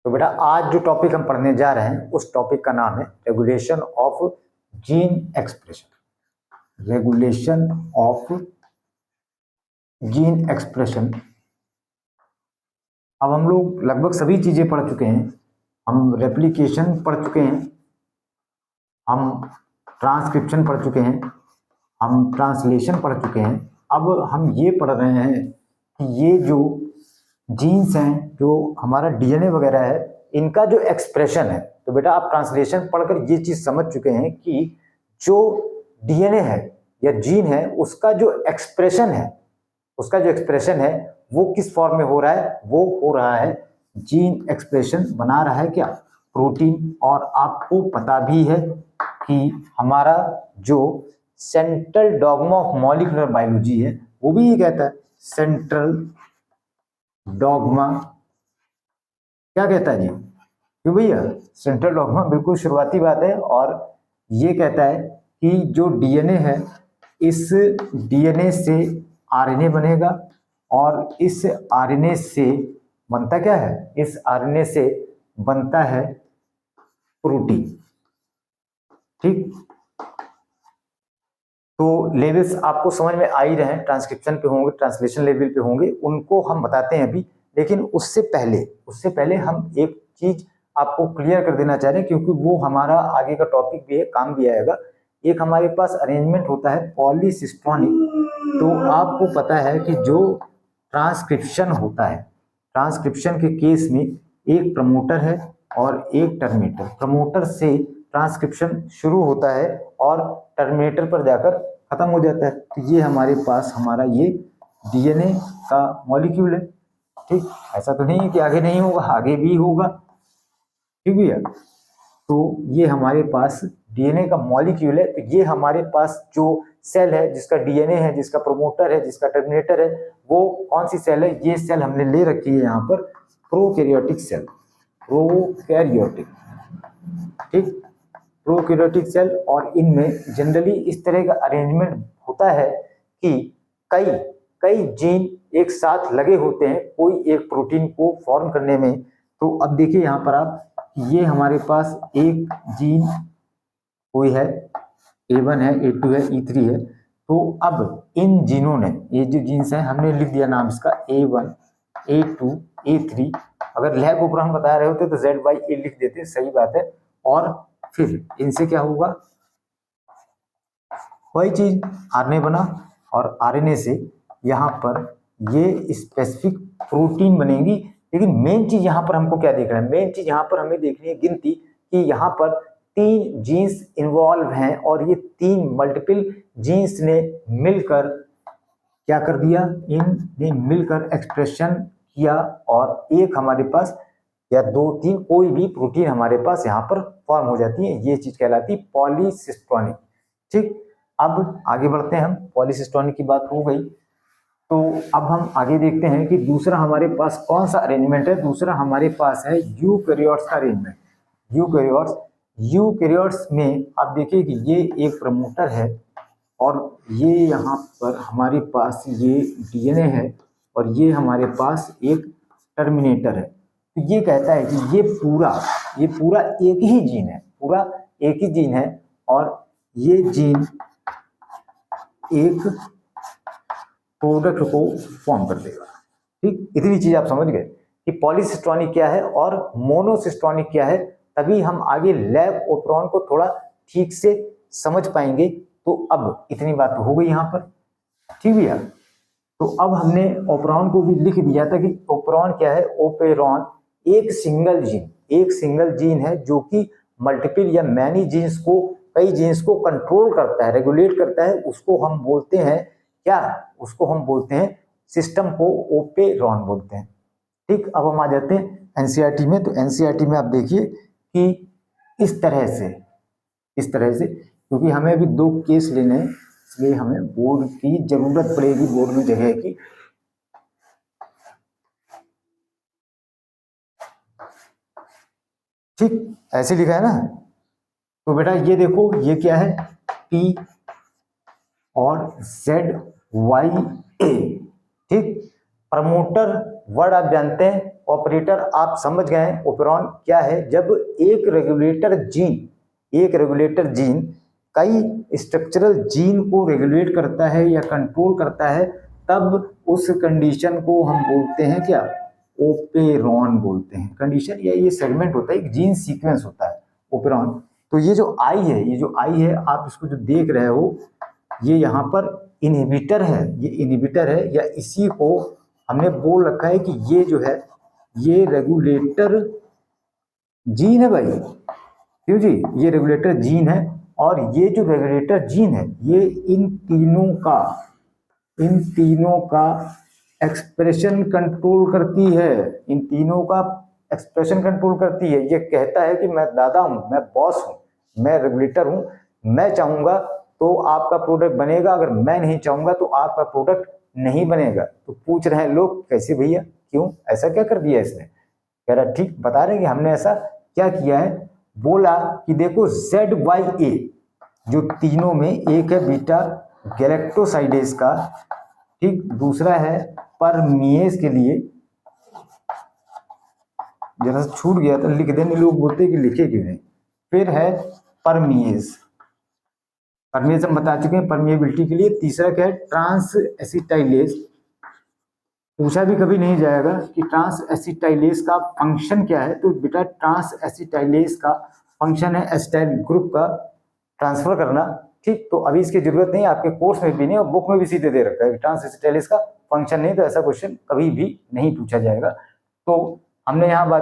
तो बेटा आज जो टॉपिक हम पढ़ने जा रहे हैं उस टॉपिक का नाम है regulation of gene expression. Regulation of gene expression. अब हम लोग लगभग सभी चीजें पढ़ चुके हैं। हम रेप्लिकेशन पढ़ चुके हैं, हम ट्रांसक्रिप्शन पढ़ चुके हैं, हम ट्रांसलेशन पढ़ चुके हैं। अब हम ये पढ़ रहे हैं कि ये जो जीन्स हैं, जो हमारा डीएनए वगैरह है, इनका जो एक्सप्रेशन है। तो बेटा आप ट्रांसलेशन पढ़कर ये चीज समझ चुके हैं कि जो डीएनए है या जीन है उसका जो एक्सप्रेशन है वो किस फॉर्म में हो रहा है, वो हो रहा है जीन एक्सप्रेशन बना रहा है क्या, प्रोटीन। और आपको पता भी है कि हमारा जो central dogma of molecular biology है वो भी ये कहता है, सेंट्रल डॉगमा क्या कहता है जी, क्यों भैया, सेंट्रल डॉगमा बिल्कुल शुरुआती बात है। और ये कहता है कि जो डीएनए है, इस डीएनए से आरएनए बनेगा और इस आरएनए से बनता क्या है, इस आरएनए से बनता है प्रोटीन। ठीक, तो लेवल्स आपको समझ में आ ही रहे हैं, ट्रांसक्रिप्शन पे होंगे, ट्रांसलेशन लेवल पे होंगे, उनको हम बताते हैं अभी। लेकिन उससे पहले हम एक चीज आपको क्लियर कर देना चाह रहे हैं, क्योंकि वो हमारा आगे का टॉपिक भी है, काम भी आएगा। एक हमारे पास अरेंजमेंट होता है पॉलीसिस्टोनिक। तो आपको पता है कि जो ट्रांसक्रिप्शन होता है, ट्रांसक्रिप्शन के केस में एक प्रमोटर है और एक टर्मिनेटर। प्रमोटर से ट्रांसक्रिप्शन शुरू होता है और टर्मिनेटर पर जाकर खत्म हो जाता है। तो ये हमारे पास हमारा ये डीएनए का मॉलिक्यूल है। ठीक, ऐसा तो नहीं है कि आगे नहीं होगा, आगे भी होगा। ठीक भैया, तो ये हमारे पास डीएनए का मॉलिक्यूल है। तो ये हमारे पास जो सेल है, जिसका डीएनए है, जिसका प्रोमोटर है, जिसका टर्मिनेटर है, वो कौन सी सेल है, ये सेल हमने ले रखी है यहाँ पर, प्रोकैरियोटिक सेल, प्रोकैरियोटिक। ठीक, प्रोकैरियोटिक सेल। और इनमें जनरली इस तरह का अरेंजमेंट होता है कि कई कई जीन एक साथ लगे होते हैं कोई एक प्रोटीन को फॉर्म करने में। तो अब देखिए यहाँ पर आप, ये हमारे पास एक जीन कोई है, A1 है, A2 है, E3 है। तो अब इन जीनों ने, ये जो जीन्स हैं, हमने लिख दिया नाम इसका A1, A2, A3। अगर लैब उपराम बता रहे होते तो ZYA लिख देते, सही बात है। और फिर इनसे क्या होगा, वही चीज आरएनए बना और आरएनए से यहाँ पर ये स्पेसिफिक प्रोटीन बनेगी। लेकिन मेन चीज यहाँ पर हमको क्या देखना है, मेन चीज यहाँ पर हमें देखनी है गिनती, कि यहाँ पर 3 जीन्स इन्वॉल्व हैं और ये 3 मल्टीपल जीन्स ने मिलकर क्या कर दिया, इनने मिलकर एक्सप्रेशन किया और एक हमारे पास या 2-3 कोई भी प्रोटीन हमारे पास यहाँ पर फॉर्म हो जाती है। ये चीज कहलाती है पॉलीसिस्टोनिक। ठीक, अब आगे बढ़ते हैं हम, पॉलीसिस्टोनिक की बात हो गई। तो अब हम आगे देखते हैं कि दूसरा हमारे पास कौन सा अरेंजमेंट है। दूसरा हमारे पास है यूकैरियोट्स का अरेंजमेंट। यूकैरियोट्स में आप देखिए कि ये एक प्रमोटर है और ये यहाँ पर हमारे पास ये डीएनए है और ये हमारे पास एक टर्मिनेटर है। तो ये कहता है कि ये पूरा एक ही जीन है, पूरा एक ही जीन है और ये जीन एक प्रोडक्ट को फॉर्म कर देगा। ठीक, इतनी चीज आप समझ गए कि पॉलीसिस्टोनिक क्या है और मोनोसिस्टोनिक क्या है। तभी हम आगे लैब ओपरॉन को थोड़ा ठीक से समझ पाएंगे। तो अब इतनी बात हो गई यहाँ पर। ठीक भैया, तो अब हमने ओपरॉन को भी लिख दिया था कि ओपरॉन क्या है, ओपेरॉन एक सिंगल जीन है जो कि मल्टीपल या मैनी जीन्स को, कई जीन्स को कंट्रोल करता है, रेगुलेट करता है। उसको हम बोलते हैं क्या, उसको हम बोलते हैं, सिस्टम को ओपेरॉन बोलते हैं। ठीक, अब हम आ जाते हैं एनसीईआरटी में। तो एनसीईआरटी में आप देखिए कि इस तरह से, क्योंकि हमें अभी 2 केस लेने हैं, इसलिए हमें बोर्ड की जरूरत पड़ेगी, बोर्ड में जगह की। ठीक, ऐसे लिखा है ना। तो बेटा ये देखो, ये क्या है, P और ZYA। ठीक, प्रमोटर वर्ड आप जानते हैं ऑपरेटर आप समझ गए हैं। ओपेरॉन क्या है? जब एक रेगुलेटर जीन कई स्ट्रक्चरल जीन को रेगुलेट करता है या कंट्रोल करता है, तब उस कंडीशन को हम बोलते हैं क्या? ओपेरॉन बोलते हैं। कंडीशन या ये सेगमेंट होता है, एक जीन सीक्वेंस होता है ओपेरॉन। तो ये जो आई है, आप इसको जो देख रहे हो, ये यहाँ पर इनहिबिटर है, ये इनहिबिटर है, या इसी को हमने बोल रखा है कि ये जो है ये रेगुलेटर जीन है भाई। क्यों जी? ये रेगुलेटर जीन है, और ये जो रेगुलेटर जीन है ये इन तीनों का एक्सप्रेशन कंट्रोल करती है। इन तीनों का एक्सप्रेशन कंट्रोल करती है। ये कहता है कि मैं दादा हूं, मैं बॉस हूं, मैं रेगुलेटर हूं, मैं चाहूंगा तो आपका प्रोडक्ट बनेगा, अगर मैं नहीं चाहूंगा तो आपका प्रोडक्ट नहीं बनेगा। तो पूछ रहे हैं लोग कैसे भैया, क्यों ऐसा क्या कर दिया इसने? कह रहा ठीक बता रहे हैं कि हमने ऐसा क्या किया है। बोला कि देखो ZYA जो तीनों में, एक है बीटा गैलेक्टोसाइडेज का, ठीक, दूसरा है परमिएज के लिए, जरा छूट गया तो लिख देने, लोग बोलते कि लिखे क्यों नहीं। फिर है परमिएज हम बता चुके हैं परमिएबिलिटी के लिए। तीसरा क्या है? Transacetylase. पूछा भी कभी नहीं जाएगा कि ट्रांस एसिटाइलेज का फंक्शन क्या है, तो बेटा ट्रांस एसिटाइलेज का फंक्शन है एसिटाइल ग्रुप का ट्रांसफर करना, ठीक। तो अभी इसकी जरूरत नहीं, आपके कोर्स में भी नहीं और बुक में भी सीधे दे रखा है ट्रांस एसिटाइलेज का फंक्शन नहीं, तो ऐसा क्वेश्चन कभी भी नहीं पूछा जाएगा। तो हमने यहाँ बात